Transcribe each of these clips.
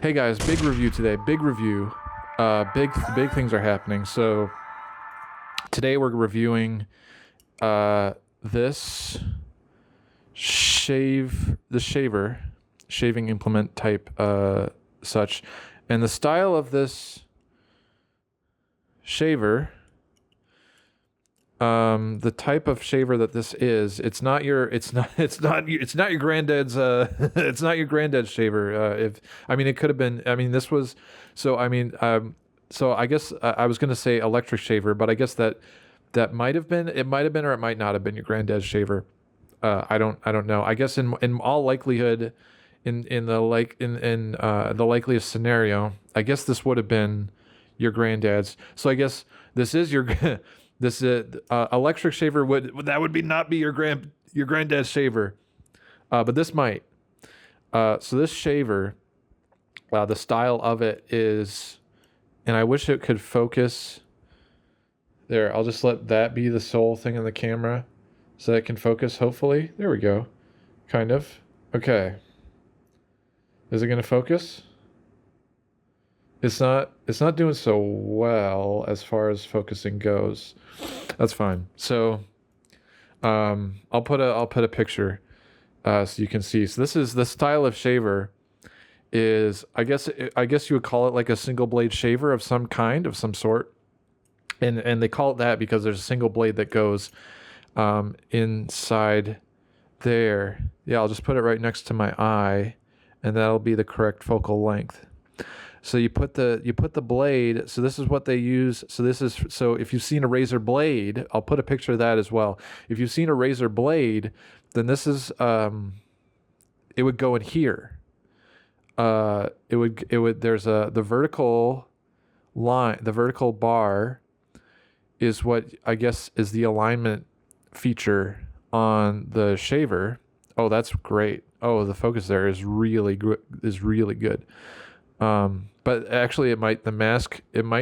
Hey guys, big review today. Big review. Big things are happening. So today we're reviewing this shaver, shaving implement type such, and the style of this shaver. The type of shaver that this is, it's not your granddad's it's not your granddad's shaver. It could have been. This was. So I guess I was gonna say electric shaver, but I guess that might have been. It might have been, or it might not have been your granddad's shaver. I don't know. I guess in all likelihood, in the likeliest scenario, I guess this would have been your granddad's. So I guess this is your. This electric shaver would not be your granddad's shaver, but this might. So this shaver, the style of it is, and I wish it could focus. There, I'll just let that be the sole thing in the camera, so that it can focus. Hopefully, there we go. Kind of. Okay. Is it gonna focus? It's not doing so well as far as focusing goes. That's fine. So I'll put a picture so you can see. So this is the style of shaver is I guess you would call it like a single blade shaver of some kind, of some sort. And they call it that because there's a single blade that goes inside there. Yeah, I'll just put it right next to my eye, and that'll be the correct focal length. So you put the blade. So this is what they use. So if you've seen a razor blade, I'll put a picture of that as well. If you've seen a razor blade, then this is it would go in here. It would there's the vertical line, the vertical bar is what I guess is the alignment feature on the shaver. Oh, that's great. Oh, the focus there is really good. But actually it might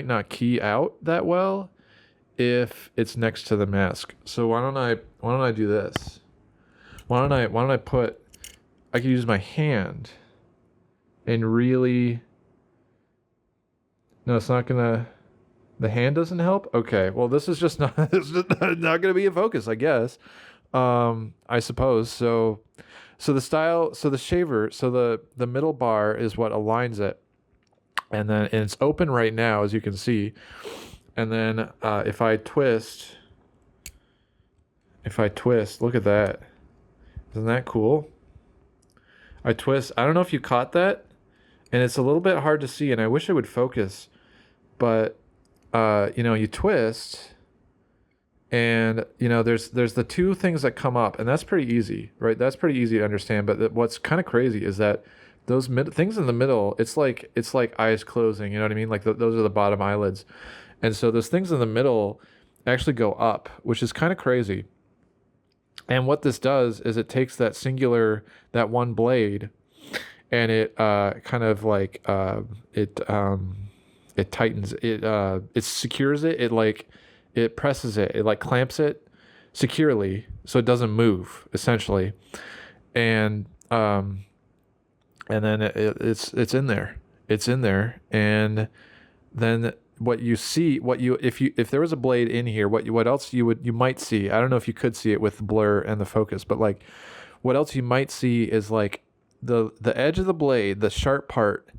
not key out that well if it's next to the mask. So why don't I do this? Why don't I could use my hand and really, no, it's not gonna, the hand doesn't help? Okay, well this is just not, it's just not gonna be in focus, I guess. I suppose. So the shaver, so the middle bar is what aligns it. And it's open right now, as you can see. And then if I twist, look at that. Isn't that cool? I twist. I don't know if you caught that. And it's a little bit hard to see, and I wish it would focus. But, you twist, and, there's the two things that come up, and that's pretty easy, right? That's pretty easy to understand. But what's kind of crazy is that those things in the middle, it's like eyes closing, you know what I mean? Like those are the bottom eyelids. And so those things in the middle actually go up, which is kind of crazy. And what this does is it takes that one blade, and it kind of like it tightens it secures it, it presses it, it like clamps it securely so it doesn't move, essentially. And then it's in there. It's in there. And then what you see, if there was a blade in here, what else you might see, I don't know if you could see it with the blur and the focus, but like what else you might see is like the edge of the blade, the sharp part.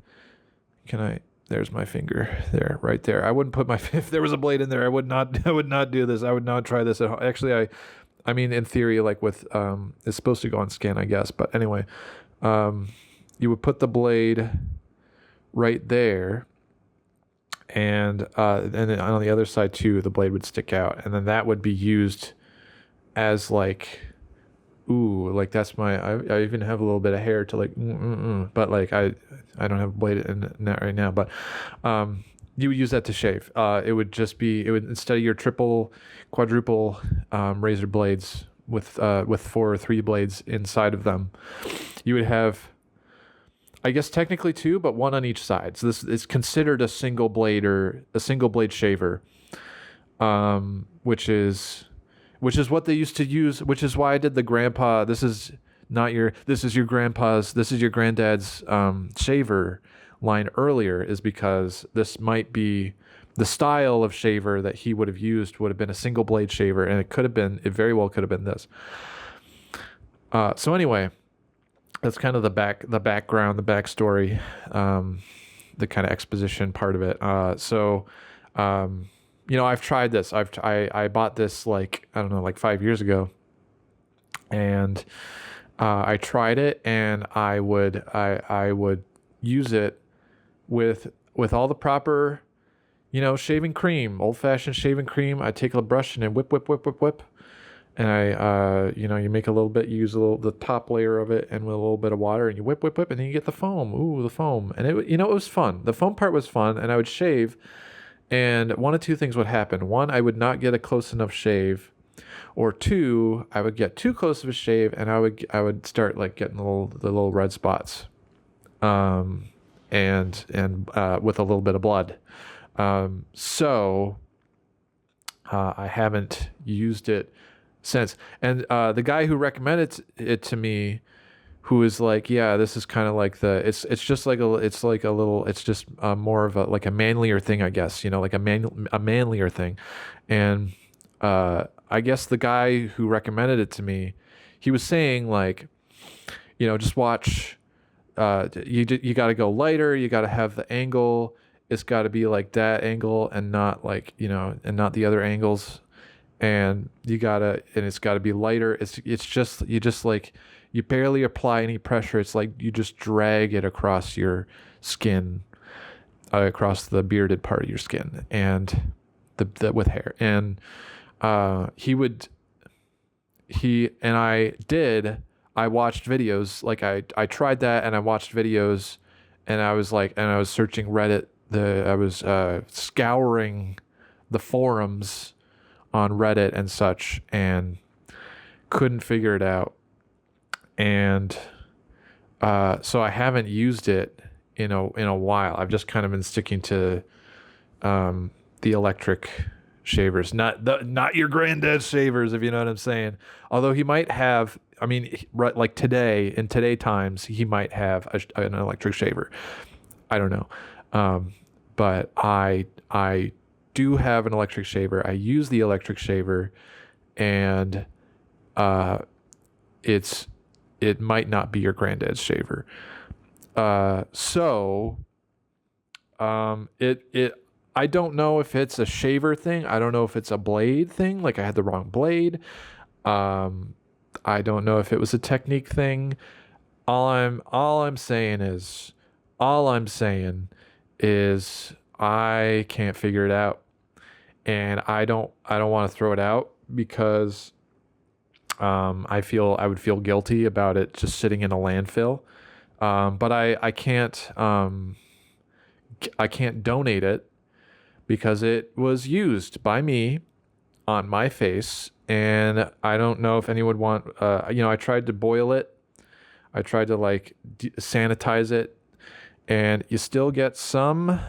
There's my finger there, right there. I wouldn't put if there was a blade in there, I would not do this. I would not try this at home. Actually, I mean, in theory, like with, it's supposed to go on skin, I guess. But anyway, you would put the blade right there, and then on the other side too, the blade would stick out, and then that would be used as like, ooh, like that's I even have a little bit of hair to like, but like I don't have a blade in that right now, but you would use that to shave. It would instead of your triple, quadruple razor blades with 4 or 3 blades inside of them, you would have, I guess technically 2, but 1 on each side. So this is considered a single blade shaver, which is what they used to use, which is why I did the grandpa. This is your granddad's shaver line earlier is because this might be the style of shaver that he would have used would have been a single blade shaver, and it very well could have been this. So anyway, that's kind of the background, the backstory, the kind of exposition part of it. I've tried this. I bought this like, I don't know, like 5 years ago, and I tried it, and I would use it with all the proper, shaving cream, old fashioned shaving cream. I take a brush and then whip, whip, whip, whip, whip. And you make a little bit, you use the top layer of it and with a little bit of water, and you whip, whip, whip, and then you get the foam. Ooh, the foam. And it was fun. The foam part was fun, and I would shave, and one of two things would happen. One, I would not get a close enough shave, or two, I would get too close of a shave, and I would start like getting the little red spots, and with a little bit of blood. So I haven't used it since. And the guy who recommended it to me, who is like, yeah, this is kind of like it's just like it's just more of a manlier thing, I guess, like a manlier thing. And I guess the guy who recommended it to me, he was saying like, just watch, you got to go lighter, you got to have the angle, it's got to be like that angle and not like, and not the other angles. And it's gotta be lighter. You barely apply any pressure. It's like you just drag it across your skin, across the bearded part of your skin, and with hair. And I watched videos. Like I tried that, and I watched videos, and I was searching Reddit. I was scouring the forums on Reddit and such, and couldn't figure it out. And so I haven't used it in a while. I've just kind of been sticking to the electric shavers, not your granddad's shavers, if you know what I'm saying. Although he might have, like in today times, he might have an electric shaver. I don't know. But I do have an electric shaver. I use the electric shaver, and it might not be your granddad's shaver. I don't know if it's a shaver thing. I don't know if it's a blade thing, like I had the wrong blade. I don't know if it was a technique thing. All I'm saying is I can't figure it out. And I don't want to throw it out because I would feel guilty about it just sitting in a landfill. But I can't donate it because it was used by me on my face, and I don't know if anyone would want. I tried to boil it. I tried to sanitize it, and you still get some.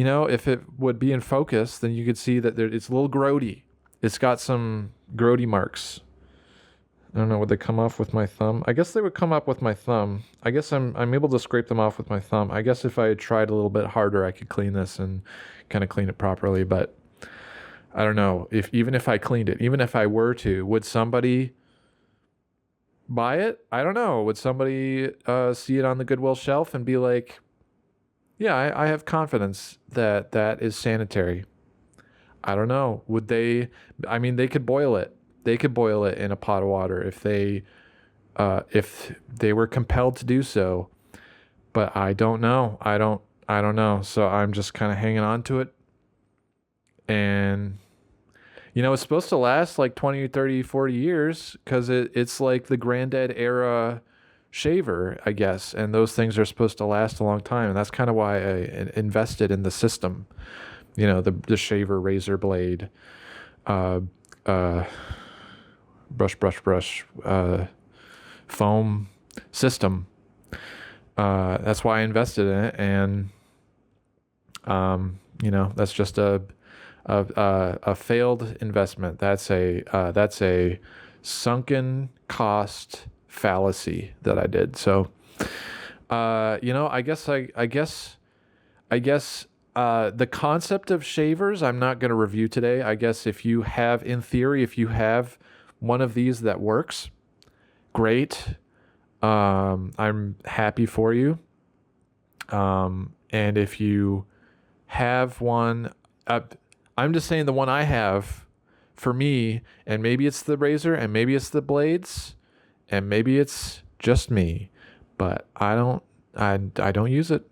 If it would be in focus, then you could see that it's a little grody. It's got some grody marks. I don't know, would they come off with my thumb? I guess they would come up with my thumb. I guess I'm able to scrape them off with my thumb. I guess if I had tried a little bit harder, I could clean this and kind of clean it properly. But I don't know, even if I cleaned it, even if I were to, would somebody buy it? I don't know. Would somebody see it on the Goodwill shelf and be like, yeah, I have confidence that is sanitary. I don't know. Would they? They could boil it. They could boil it in a pot of water if they were compelled to do so. But I don't know. I don't know. So I'm just kind of hanging on to it. And it's supposed to last like 20, 30, 40 years because it's like the granddad era shaver, I guess, and those things are supposed to last a long time, and that's kind of why I invested in the system, the shaver razor blade, brush, foam system. That's why I invested in it, and that's just a failed investment. That's a sunken cost fallacy that I did. So You know, I guess the concept of shavers, I'm not going to review today. I guess if you have, in theory, if you have one of these that works, great. I'm happy for you. And if you have one, I'm just saying the one I have for me, and maybe it's the razor, and maybe it's the blades, and maybe it's just me, but I don't use it.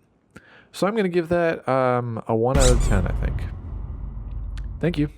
So I'm going to give that a 1 out of 10, I think. Thank you.